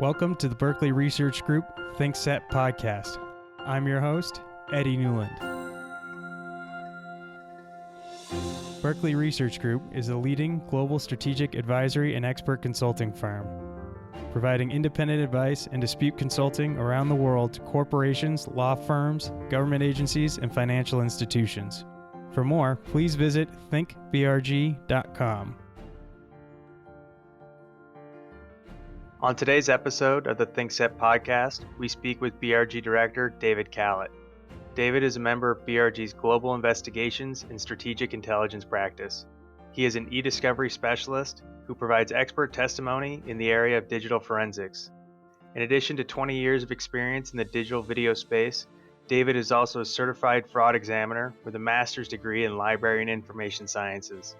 Welcome to the Berkeley Research Group ThinkSet podcast. I'm your host, Eddie Newland. Berkeley Research Group is a leading global strategic advisory and expert consulting firm, providing independent advice and dispute consulting around the world to corporations, law firms, government agencies, and financial institutions. For more, please visit thinkbrg.com. On today's episode of the ThinkSet podcast, we speak with BRG Director David Kalat. David is a member of BRG's Global Investigations and Strategic Intelligence practice. He is an e-discovery specialist who provides expert testimony in the area of digital forensics. In addition to 20 years of experience in the digital video space, David is also a certified fraud examiner with a master's degree in library and information sciences.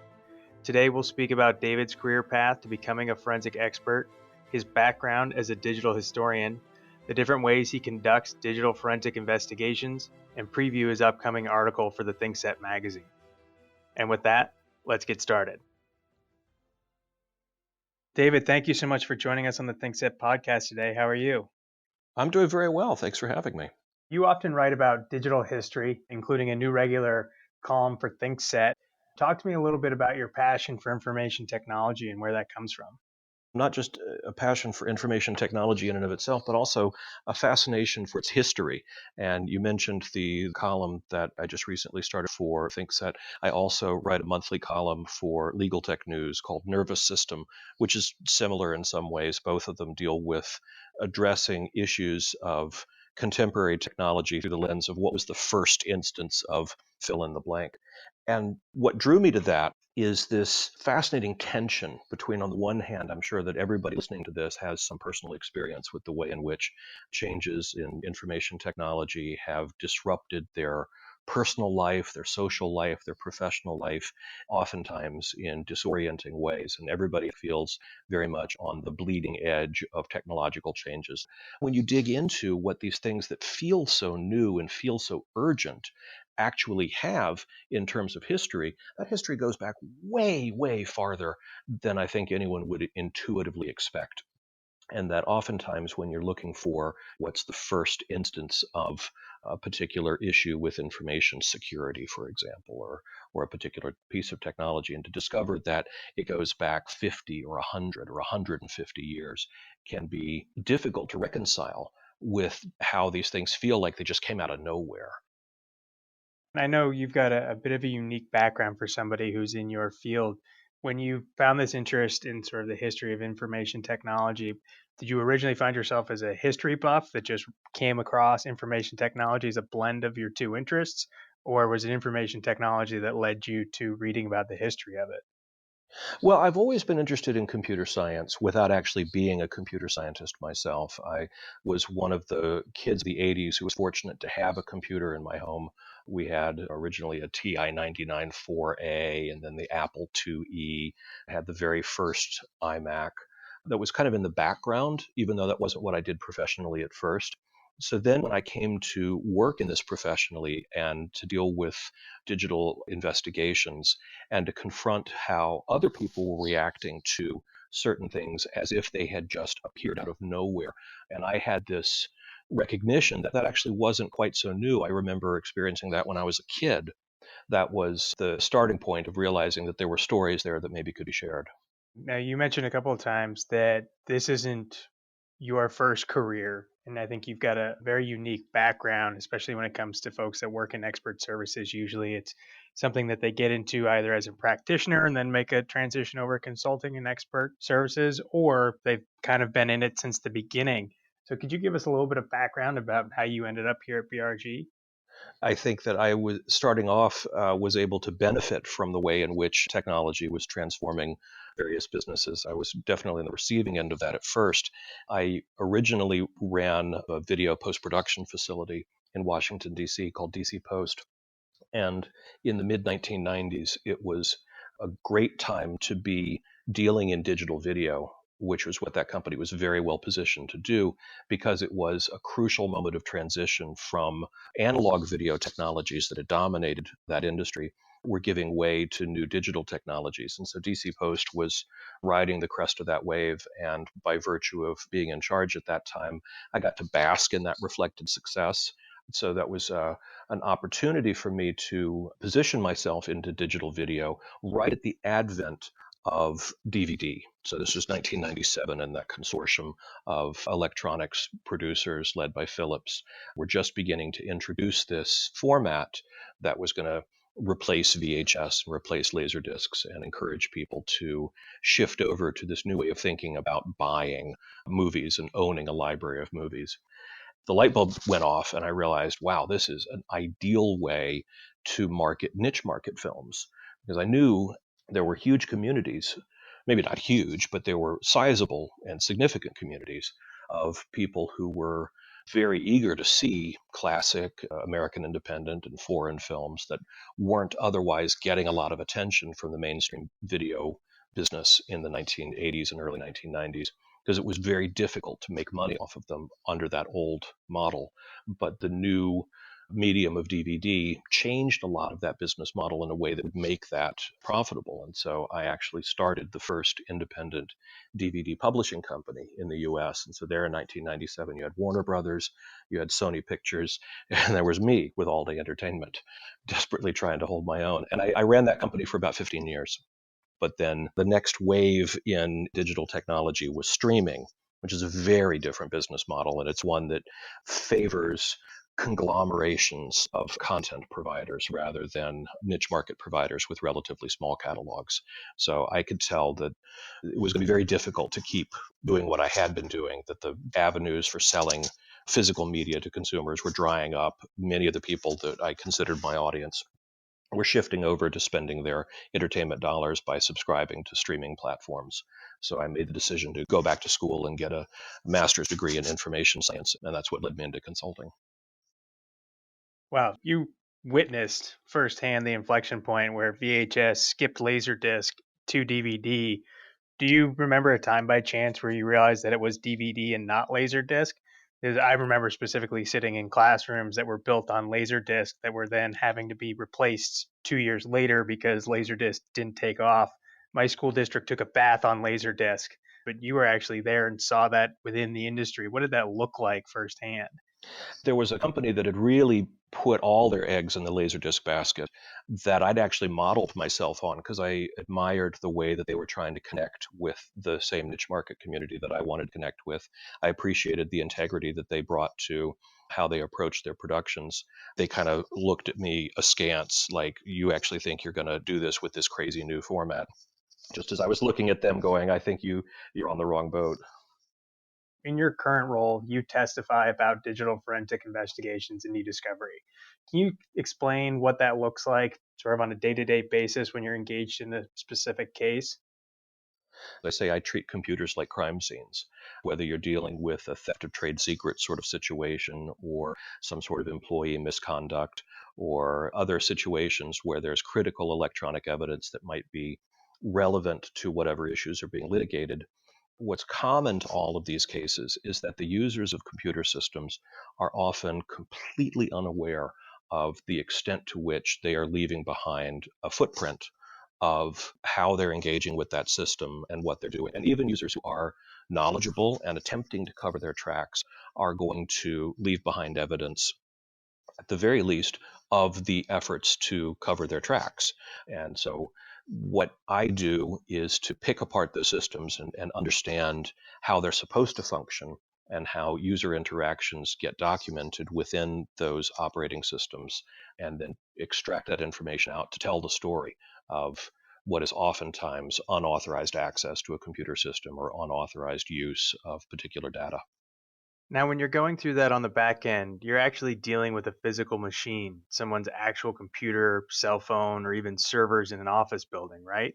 Today we'll speak about David's career path to becoming a forensic expert, his background as a digital historian, the different ways he conducts digital forensic investigations, and preview his upcoming article for the ThinkSet magazine. And with that, let's get started. David, thank you so much for joining us on the ThinkSet podcast today. How are you? I'm doing very well. Thanks for having me. You often write about digital history, including a new regular column for ThinkSet. Talk to me a little bit about your passion for information technology and where that comes from. Not just a passion for information technology in and of itself, but also a fascination for its history. And you mentioned the column that I just recently started for ThinkSet. I also write a monthly column for Legal Tech News called Nervous System, which is similar in some ways. Both of them deal with addressing issues of contemporary technology through the lens of what was the first instance of fill in the blank. And what drew me to that is this fascinating tension between, on the one hand, I'm sure that everybody listening to this has some personal experience with the way in which changes in information technology have disrupted their personal life, their social life, their professional life, oftentimes in disorienting ways. And everybody feels very much on the bleeding edge of technological changes. When you dig into what these things that feel so new and feel so urgent actually have in terms of history, that history goes back way, way farther than I think anyone would intuitively expect. And that oftentimes when you're looking for what's the first instance of a particular issue with information security, for example, or a particular piece of technology, and to discover that it goes back 50 or 100 or 150 years can be difficult to reconcile with how these things feel like they just came out of nowhere. I know you've got a bit of a unique background for somebody who's in your field. When you found this interest in sort of the history of information technology, did you originally find yourself as a history buff that just came across information technology as a blend of your two interests? Or was it information technology that led you to reading about the history of it? Well, I've always been interested in computer science without actually being a computer scientist myself. I was one of the kids of the 80s who was fortunate to have a computer in my home. We had originally a TI 99 4A and then the Apple IIe. I had the very first iMac that was kind of in the background, even though that wasn't what I did professionally at first. So then when I came to work in this professionally and to deal with digital investigations and to confront how other people were reacting to certain things as if they had just appeared out of nowhere, and I had this recognition that that actually wasn't quite so new. I remember experiencing that when I was a kid. That was the starting point of realizing that there were stories there that maybe could be shared. Now, you mentioned a couple of times that this isn't your first career, and I think you've got a very unique background, especially when it comes to folks that work in expert services. Usually it's something that they get into either as a practitioner and then make a transition over to consulting and expert services, or they've kind of been in it since the beginning. So could you give us a little bit of background about how you ended up here at BRG? I think that I was starting off was able to benefit from the way in which technology was transforming various businesses. I was definitely in the receiving end of that at first. I originally ran a video post-production facility in Washington, D.C. called DC Post. And in the mid 1990s, it was a great time to be dealing in digital video, which was what that company was very well positioned to do because it was a crucial moment of transition from analog video technologies that had dominated that industry were giving way to new digital technologies. And so DC Post was riding the crest of that wave. And by virtue of being in charge at that time, I got to bask in that reflected success. So that was an opportunity for me to position myself into digital video right at the advent of DVD. So this was 1997, and that consortium of electronics producers led by Philips were just beginning to introduce this format that was going to replace VHS and replace laser discs and encourage people to shift over to this new way of thinking about buying movies and owning a library of movies. The light bulb went off and I realized, wow, this is an ideal way to market niche market films, because I knew there were huge communities, maybe not huge, but there were sizable and significant communities of people who were very eager to see classic American independent and foreign films that weren't otherwise getting a lot of attention from the mainstream video business in the 1980s and early 1990s, because it was very difficult to make money off of them under that old model. But the new medium of DVD changed a lot of that business model in a way that would make that profitable. And so I actually started the first independent DVD publishing company in the US. And so there in 1997, you had Warner Brothers, you had Sony Pictures, and there was me with All Day Entertainment, desperately trying to hold my own. And I ran that company for about 15 years. But then the next wave in digital technology was streaming, which is a very different business model. And it's one that favors conglomerations of content providers rather than niche market providers with relatively small catalogs. So I could tell that it was going to be very difficult to keep doing what I had been doing, that the avenues for selling physical media to consumers were drying up. Many of the people that I considered my audience were shifting over to spending their entertainment dollars by subscribing to streaming platforms. So I made the decision to go back to school and get a master's degree in information science, and that's what led me into consulting. Wow, you witnessed firsthand the inflection point where VHS skipped Laserdisc to DVD. Do you remember a time by chance where you realized that it was DVD and not Laserdisc? Because I remember specifically sitting in classrooms that were built on Laserdisc that were then having to be replaced 2 years later because Laserdisc didn't take off. My school district took a bath on Laserdisc, but you were actually there and saw that within the industry. What did that look like firsthand? There was a company that had really put all their eggs in the Laserdisc basket that I'd actually modeled myself on because I admired the way that they were trying to connect with the same niche market community that I wanted to connect with. I appreciated the integrity that they brought to how they approached their productions. They kind of looked at me askance, like, you actually think you're going to do this with this crazy new format? Just as I was looking at them going, I think you're on the wrong boat. In your current role, you testify about digital forensic investigations and e-discovery. Can you explain what that looks like sort of on a day-to-day basis when you're engaged in a specific case? I say I treat computers like crime scenes, whether you're dealing with a theft of trade secret sort of situation or some sort of employee misconduct or other situations where there's critical electronic evidence that might be relevant to whatever issues are being litigated. What's common to all of these cases is that the users of computer systems are often completely unaware of the extent to which they are leaving behind a footprint of how they're engaging with that system and what they're doing. And even users who are knowledgeable and attempting to cover their tracks are going to leave behind evidence, at the very least, of the efforts to cover their tracks. And so what I do is to pick apart those systems and understand how they're supposed to function and how user interactions get documented within those operating systems, and then extract that information out to tell the story of what is oftentimes unauthorized access to a computer system or unauthorized use of particular data. Now, when you're going through that on the back end, you're actually dealing with a physical machine, someone's actual computer, cell phone, or even servers in an office building, right?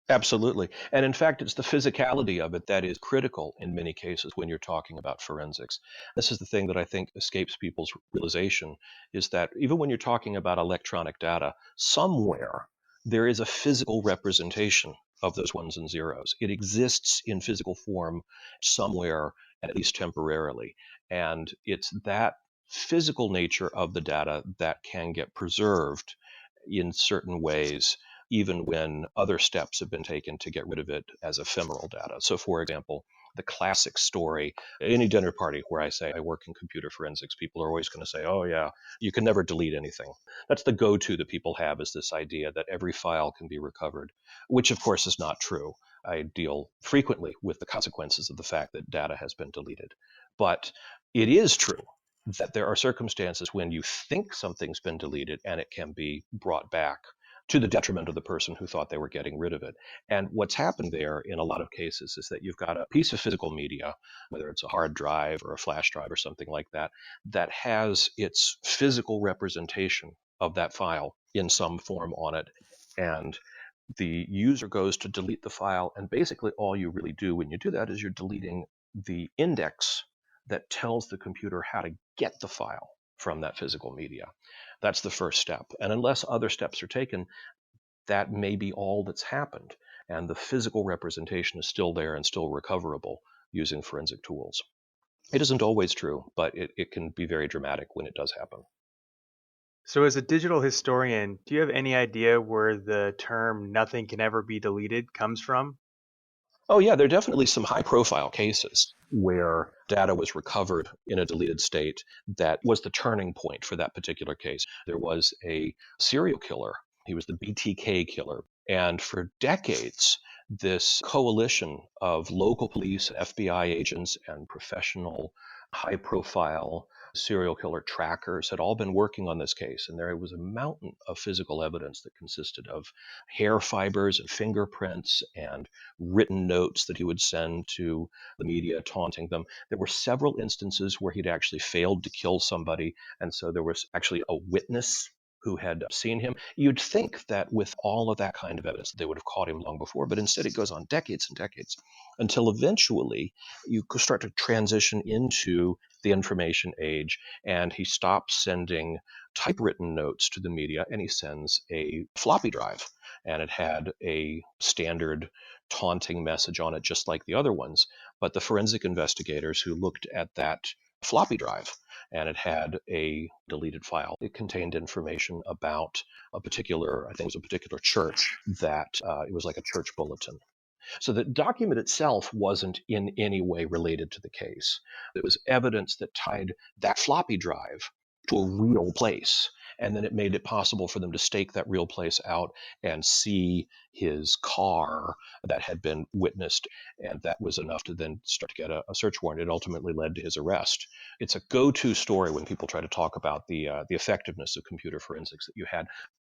Absolutely. And in fact, it's the physicality of it that is critical in many cases when you're talking about forensics. This is the thing that I think escapes people's realization, is that even when you're talking about electronic data, somewhere there is a physical representation of those ones and zeros. It exists in physical form somewhere, at least temporarily. And it's that physical nature of the data that can get preserved in certain ways, even when other steps have been taken to get rid of it as ephemeral data. So, for example, the classic story, any dinner party where I say I work in computer forensics, people are always going to say, oh, yeah, you can never delete anything. That's the go to that people have, is this idea that every file can be recovered, which, of course, is not true. I deal frequently with the consequences of the fact that data has been deleted. But it is true that there are circumstances when you think something's been deleted and it can be brought back to the detriment of the person who thought they were getting rid of it. And what's happened there in a lot of cases is that you've got a piece of physical media, whether it's a hard drive or a flash drive or something like that, that has its physical representation of that file in some form on it. And the user goes to delete the file, and basically all you really do when you do that is you're deleting the index that tells the computer how to get the file from that physical media. That's the first step. And unless other steps are taken, that may be all that's happened. And the physical representation is still there and still recoverable using forensic tools. It isn't always true, but it can be very dramatic when it does happen. So, as a digital historian, do you have any idea where the term nothing can ever be deleted comes from? Oh, yeah, there are definitely some high profile cases where data was recovered in a deleted state that was the turning point for that particular case. There was a serial killer, he was the BTK killer. And for decades, this coalition of local police, FBI agents, and professional high profile serial killer trackers had all been working on this case. And there was a mountain of physical evidence that consisted of hair fibers and fingerprints and written notes that he would send to the media taunting them. There were several instances where he'd actually failed to kill somebody, and so there was actually a witness who had seen him. You'd think that with all of that kind of evidence, they would have caught him long before, but instead it goes on decades and decades until eventually you start to transition into the information age, and he stops sending typewritten notes to the media and he sends a floppy drive. And it had a standard taunting message on it, just like the other ones. But the forensic investigators who looked at that floppy drive, and it had a deleted file. It contained information about a particular, I think it was a particular church, that it was like a church bulletin. So the document itself wasn't in any way related to the case. It was evidence that tied that floppy drive to a real place. And then it made it possible for them to stake that real place out and see his car that had been witnessed. And that was enough to then start to get a search warrant. It ultimately led to his arrest. It's a go-to story when people try to talk about the effectiveness of computer forensics, that you had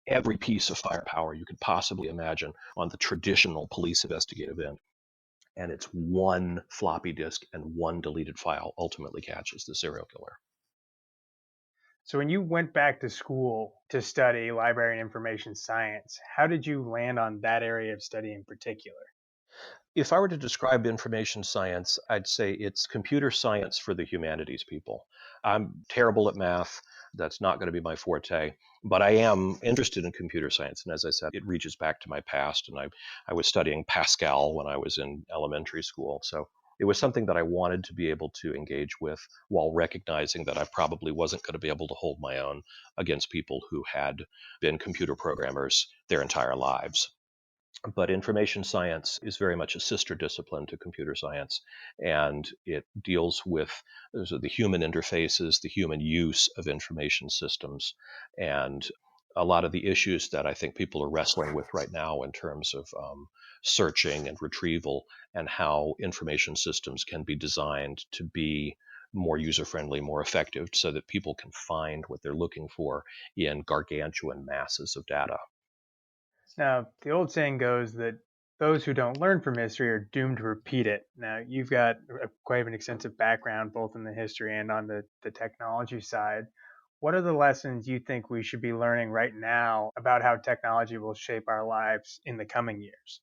every piece of firepower you could possibly imagine on the traditional police investigative end. And it's one floppy disk and one deleted file ultimately catches the serial killer. So, when you went back to school to study library and information science, how did you land on that area of study in particular? If I were to describe information science, I'd say it's computer science for the humanities people. I'm terrible at math. That's not going to be my forte, but I am interested in computer science. And as I said, it reaches back to my past. And I was studying Pascal when I was in elementary school. So it was something that I wanted to be able to engage with while recognizing that I probably wasn't going to be able to hold my own against people who had been computer programmers their entire lives. But information science is very much a sister discipline to computer science, and it deals with the human interfaces, the human use of information systems, and a lot of the issues that I think people are wrestling with right now in terms of searching and retrieval, and how information systems can be designed to be more user friendly, more effective, so that people can find what they're looking for in gargantuan masses of data. Now, the old saying goes that those who don't learn from history are doomed to repeat it. Now, you've got quite an extensive background both in the history and on the technology side. What are the lessons you think we should be learning right now about how technology will shape our lives in the coming years?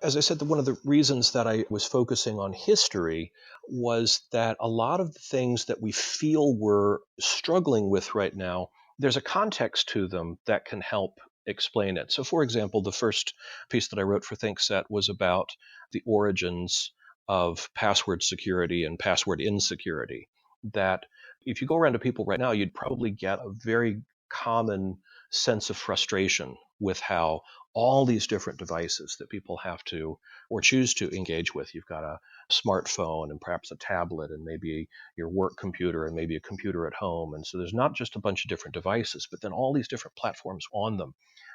As I said, one of the reasons that I was focusing on history was that a lot of the things that we feel we're struggling with right now, there's a context to them that can help explain it. So, for example, the first piece that I wrote for ThinkSet was about the origins of password security and password insecurity. That if you go around to people right now, you'd probably get a very common sense of frustration with how all these different devices that people have to or choose to engage with. You've got a smartphone and perhaps a tablet and maybe your work computer and maybe a computer at home. And so there's not just a bunch of different devices, but then all these different platforms on them.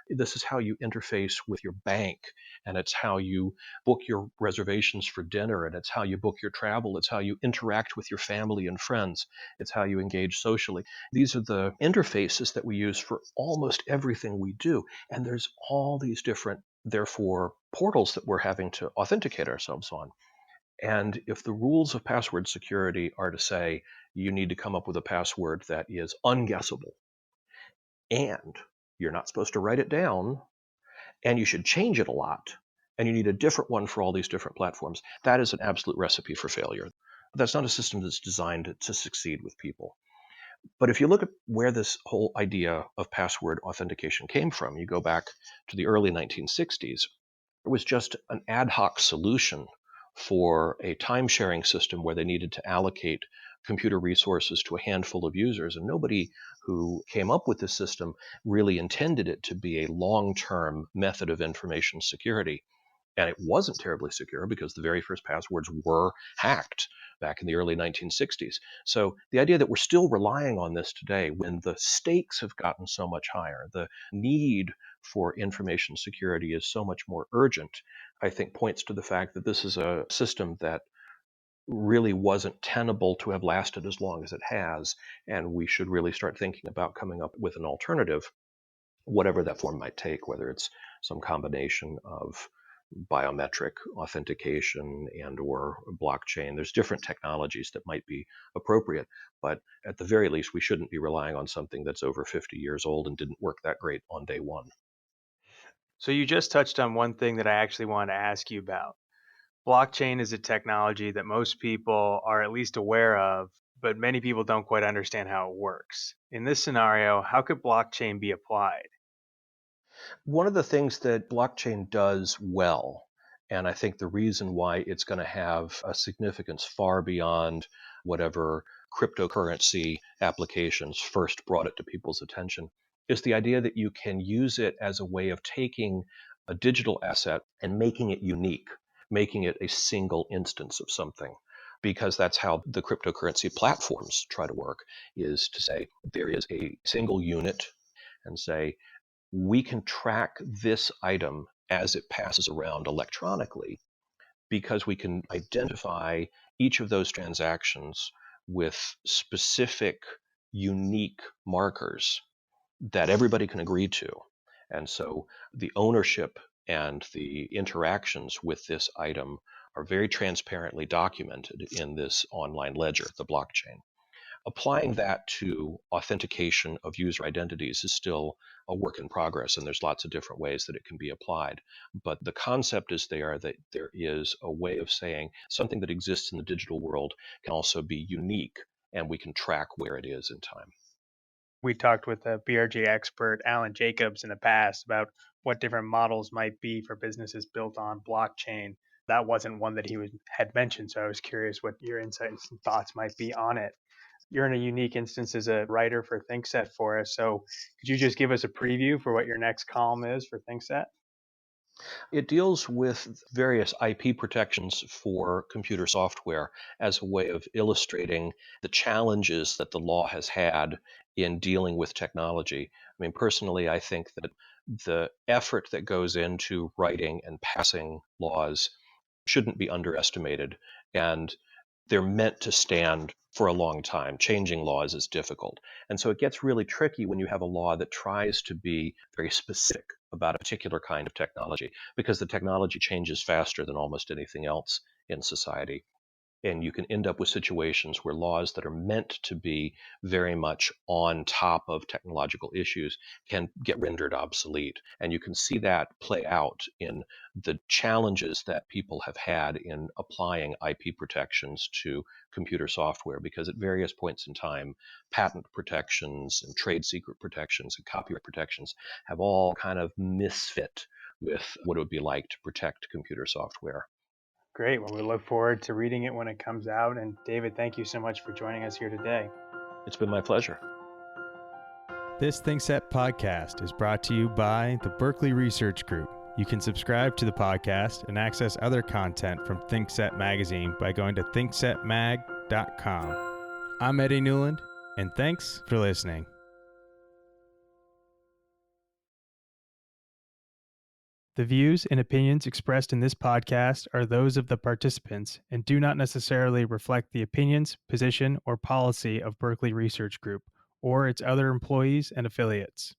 This is how you interface with your bank, and it's how you book your reservations for dinner, and it's how you book your travel. It's how you interact with your family and friends. It's how you engage socially. These are the interfaces that we use for almost everything we do. And there's all these different, therefore, portals that we're having to authenticate ourselves on. And if the rules of password security are to say you need to come up with a password that is unguessable, and you're not supposed to write it down, and you should change it a lot, and you need a different one for all these different platforms, that is an absolute recipe for failure. That's not a system that's designed to succeed with people. But if you look at where this whole idea of password authentication came from, you go back to the early 1960s, it was just an ad hoc solution for a time-sharing system where they needed to allocate computer resources to a handful of users. And nobody who came up with this system really intended it to be a long-term method of information security. And it wasn't terribly secure because the very first passwords were hacked back in the early 1960s. So the idea that we're still relying on this today when the stakes have gotten so much higher, the need for information security is so much more urgent, I think points to the fact that this is a system that really wasn't tenable to have lasted as long as it has. And we should really start thinking about coming up with an alternative, whatever that form might take, whether it's some combination of biometric authentication and or blockchain. There's different technologies that might be appropriate, but at the very least, we shouldn't be relying on something that's over 50 years old and didn't work that great on day one. So you just touched on one thing that I actually wanted to ask you about. Blockchain is a technology that most people are at least aware of, but many people don't quite understand how it works. In this scenario, how could blockchain be applied? One of the things that blockchain does well, and I think the reason why it's going to have a significance far beyond whatever cryptocurrency applications first brought it to people's attention, is the idea that you can use it as a way of taking a digital asset and making it unique, making it a single instance of something. Because that's how the cryptocurrency platforms try to work, is to say there is a single unit and say, we can track this item as it passes around electronically because we can identify each of those transactions with specific, unique markers that everybody can agree to. And so the ownership and the interactions with this item are very transparently documented in this online ledger, the blockchain. Applying that to authentication of user identities is still a work in progress, and there's lots of different ways that it can be applied. But the concept is there that there is a way of saying something that exists in the digital world can also be unique, and we can track where it is in time. We talked with a BRG expert, Alan Jacobs, in the past about what different models might be for businesses built on blockchain. That wasn't one that had mentioned, so I was curious what your insights and thoughts might be on it. You're in a unique instance as a writer for ThinkSet for us, so could you just give us a preview for what your next column is for ThinkSet? It deals with various IP protections for computer software as a way of illustrating the challenges that the law has had in dealing with technology. I mean, personally, I think that the effort that goes into writing and passing laws shouldn't be underestimated. And they're meant to stand for a long time. Changing laws is difficult. And so it gets really tricky when you have a law that tries to be very specific about a particular kind of technology, because the technology changes faster than almost anything else in society. And you can end up with situations where laws that are meant to be very much on top of technological issues can get rendered obsolete. And you can see that play out in the challenges that people have had in applying IP protections to computer software, because at various points in time, patent protections and trade secret protections and copyright protections have all kind of misfit with what it would be like to protect computer software. Great. Well, we look forward to reading it when it comes out. And David, thank you so much for joining us here today. It's been my pleasure. This ThinkSet podcast is brought to you by the Berkeley Research Group. You can subscribe to the podcast and access other content from ThinkSet magazine by going to thinksetmag.com. I'm Eddie Newland, and thanks for listening. The views and opinions expressed in this podcast are those of the participants and do not necessarily reflect the opinions, position, or policy of Berkeley Research Group or its other employees and affiliates.